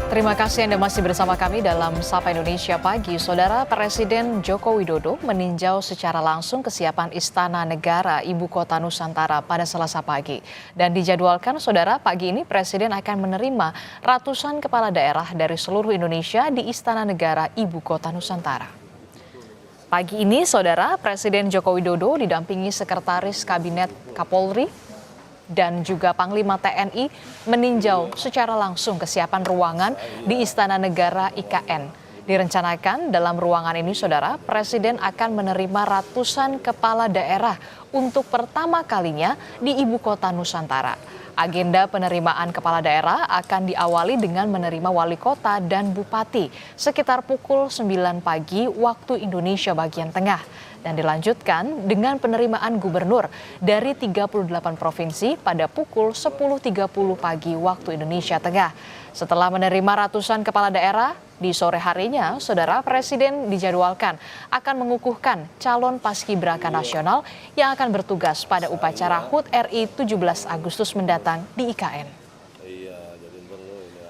Terima kasih Anda masih bersama kami dalam Sapa Indonesia Pagi. Saudara Presiden Joko Widodo meninjau secara langsung kesiapan Istana Negara Ibu Kota Nusantara pada Selasa pagi. Dan dijadwalkan, Saudara, pagi ini Presiden akan menerima ratusan kepala daerah dari seluruh Indonesia di Istana Negara Ibu Kota Nusantara. Pagi ini, Saudara, Presiden Joko Widodo didampingi Sekretaris Kabinet Kapolri dan juga Panglima TNI meninjau secara langsung kesiapan ruangan di Istana Negara IKN. Direncanakan dalam ruangan ini, Saudara, Presiden akan menerima ratusan kepala daerah untuk pertama kalinya di Ibu Kota Nusantara. Agenda penerimaan kepala daerah akan diawali dengan menerima wali kota dan bupati sekitar pukul 9 pagi waktu Indonesia bagian tengah. Dan dilanjutkan dengan penerimaan gubernur dari 38 provinsi pada pukul 10.30 pagi waktu Indonesia Tengah. Setelah menerima ratusan kepala daerah, di sore harinya, Saudara, Presiden dijadwalkan akan mengukuhkan calon paskibraka nasional yang akan bertugas pada upacara HUT RI 17 Agustus mendatang di IKN.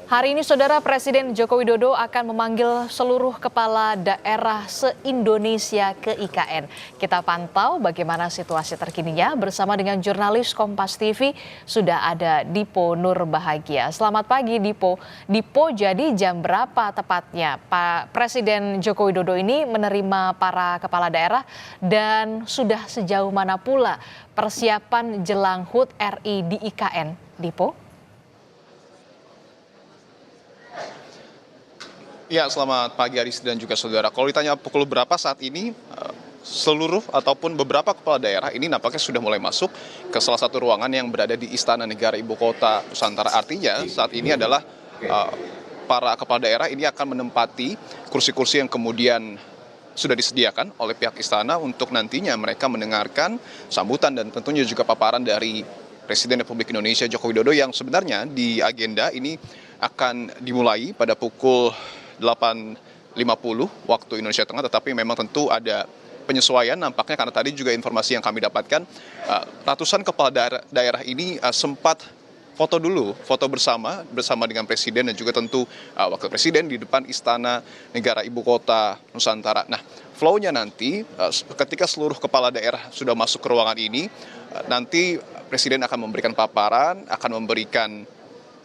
Hari ini, Saudara, Presiden Joko Widodo akan memanggil seluruh kepala daerah se-Indonesia ke IKN. Kita pantau bagaimana situasi terkininya bersama dengan jurnalis Kompas TV, sudah ada Dipo Nurbahagia. Selamat pagi, Dipo. Dipo, jadi jam berapa tepatnya Pak Presiden Joko Widodo ini menerima para kepala daerah dan sudah sejauh mana pula persiapan jelang HUT RI di IKN, Dipo? Ya, selamat pagi Aris dan juga saudara. Kalau ditanya pukul berapa saat ini, seluruh ataupun beberapa kepala daerah ini nampaknya sudah mulai masuk ke salah satu ruangan yang berada di Istana Negara Ibu Kota Nusantara. Artinya saat ini adalah para kepala daerah ini akan menempati kursi-kursi yang kemudian sudah disediakan oleh pihak istana untuk nantinya mereka mendengarkan sambutan dan tentunya juga paparan dari Presiden Republik Indonesia Joko Widodo yang sebenarnya di agenda ini akan dimulai pada pukul 8.50 waktu Indonesia Tengah, tetapi memang tentu ada penyesuaian nampaknya karena tadi juga informasi yang kami dapatkan ratusan kepala daerah ini sempat foto bersama dengan Presiden dan juga tentu Wakil Presiden di depan Istana Negara Ibu Kota Nusantara. Nah, flow-nya nanti ketika seluruh kepala daerah sudah masuk ke ruangan ini, nanti Presiden akan memberikan paparan, akan memberikan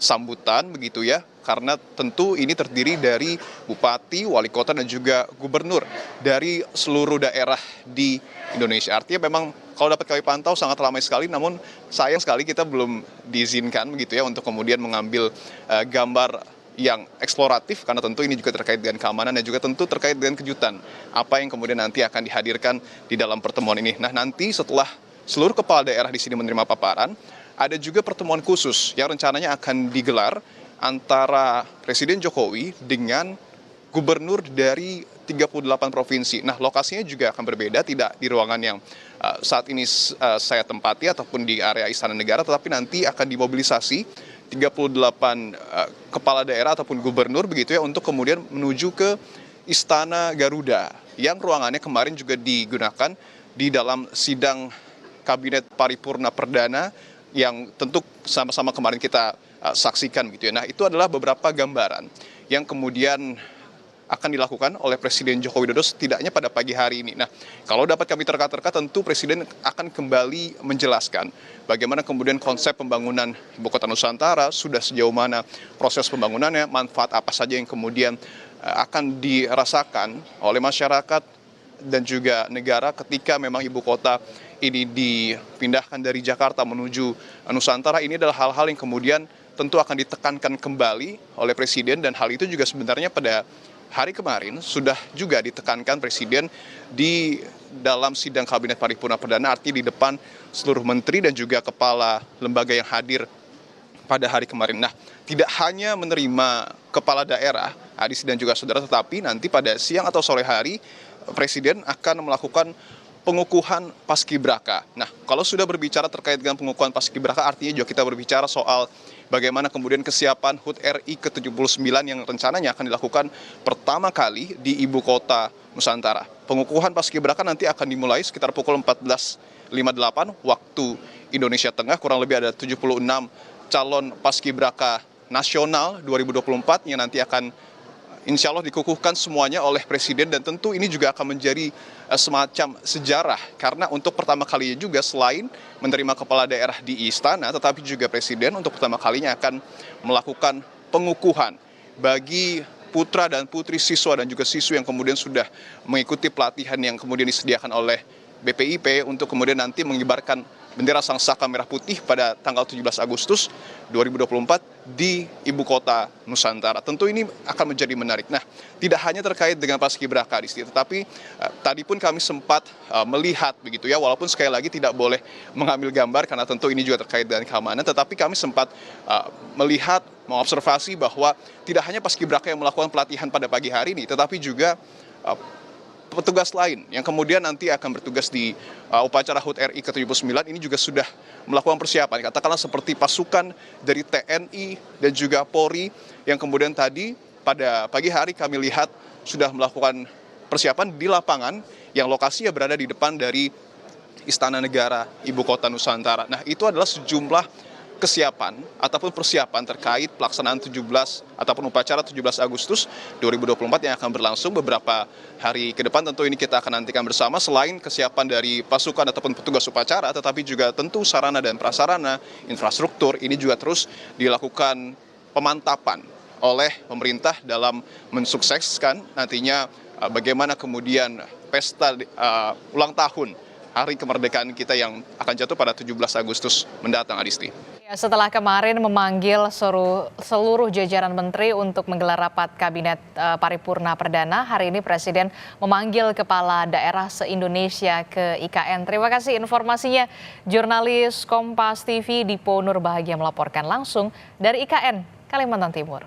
sambutan begitu ya, karena tentu ini terdiri dari bupati, wali kota dan juga gubernur dari seluruh daerah di Indonesia. Artinya memang kalau dapat kami pantau sangat ramai sekali, namun sayang sekali kita belum diizinkan begitu ya untuk kemudian mengambil gambar yang eksploratif karena tentu ini juga terkait dengan keamanan dan juga tentu terkait dengan kejutan apa yang kemudian nanti akan dihadirkan di dalam pertemuan ini. Nah, nanti setelah seluruh kepala daerah di sini menerima paparan, ada juga pertemuan khusus yang rencananya akan digelar antara Presiden Jokowi dengan gubernur dari 38 provinsi. Nah, lokasinya juga akan berbeda, tidak di ruangan yang saat ini saya tempati ataupun di area Istana Negara, tetapi nanti akan dimobilisasi 38 kepala daerah ataupun gubernur begitu ya untuk kemudian menuju ke Istana Garuda yang ruangannya kemarin juga digunakan di dalam sidang Kabinet Paripurna Perdana yang tentu sama-sama kemarin kita saksikan gitu ya. Nah, itu adalah beberapa gambaran yang kemudian akan dilakukan oleh Presiden Joko Widodo setidaknya pada pagi hari ini. Nah, kalau dapat kami terka-terka tentu Presiden akan kembali menjelaskan bagaimana kemudian konsep pembangunan Ibu Kota Nusantara, sudah sejauh mana proses pembangunannya, manfaat apa saja yang kemudian akan dirasakan oleh masyarakat dan juga negara ketika memang ibu kota ini dipindahkan dari Jakarta menuju Nusantara. Ini adalah hal-hal yang kemudian tentu akan ditekankan kembali oleh Presiden dan hal itu juga sebenarnya pada hari kemarin sudah juga ditekankan Presiden di dalam sidang Kabinet Paripurna Perdana, artinya di depan seluruh menteri dan juga kepala lembaga yang hadir pada hari kemarin. Nah, tidak hanya menerima kepala daerah, Adis dan juga saudara, tetapi nanti pada siang atau sore hari Presiden akan melakukan pengukuhan paskibraka. Nah, kalau sudah berbicara terkait dengan pengukuhan paskibraka, artinya juga kita berbicara soal bagaimana kemudian kesiapan HUT RI ke-79 yang rencananya akan dilakukan pertama kali di Ibu Kota Nusantara. Pengukuhan paskibraka nanti akan dimulai sekitar pukul 14.58 waktu Indonesia Tengah, kurang lebih ada 76 calon paskibraka nasional 2024 yang nanti akan insya Allah dikukuhkan semuanya oleh Presiden, dan tentu ini juga akan menjadi semacam sejarah karena untuk pertama kalinya juga selain menerima kepala daerah di istana, tetapi juga Presiden untuk pertama kalinya akan melakukan pengukuhan bagi putra dan putri siswa dan juga siswi yang kemudian sudah mengikuti pelatihan yang kemudian disediakan oleh BPIP untuk kemudian nanti mengibarkan bendera Sangsaka Merah Putih pada tanggal 17 Agustus 2024 di Ibu Kota Nusantara. Tentu ini akan menjadi menarik. Nah, tidak hanya terkait dengan Paskibraka, Disti, tetapi tadi pun kami sempat melihat begitu ya, walaupun sekali lagi tidak boleh mengambil gambar karena tentu ini juga terkait dengan keamanan, tetapi kami sempat melihat, mengobservasi bahwa tidak hanya Paskibraka yang melakukan pelatihan pada pagi hari ini, tetapi juga petugas lain yang kemudian nanti akan bertugas di upacara HUT RI ke-79 ini juga sudah melakukan persiapan, katakanlah seperti pasukan dari TNI dan juga Polri yang kemudian tadi pada pagi hari kami lihat sudah melakukan persiapan di lapangan yang lokasinya berada di depan dari Istana Negara Ibu Kota Nusantara. Nah, itu adalah sejumlah kesiapan ataupun persiapan terkait pelaksanaan 17 ataupun upacara 17 Agustus 2024 yang akan berlangsung beberapa hari ke depan. Tentu ini kita akan nantikan bersama, selain kesiapan dari pasukan ataupun petugas upacara, tetapi juga tentu sarana dan prasarana, infrastruktur ini juga terus dilakukan pemantapan oleh pemerintah dalam mensukseskan nantinya bagaimana kemudian pesta ulang tahun Hari Kemerdekaan kita yang akan jatuh pada 17 Agustus mendatang, Adisti. Setelah kemarin memanggil seluruh jajaran menteri untuk menggelar rapat kabinet paripurna perdana, hari ini Presiden memanggil kepala daerah se-Indonesia ke IKN. Terima kasih informasinya, jurnalis Kompas TV Dipo Nurbahagia melaporkan langsung dari IKN, Kalimantan Timur.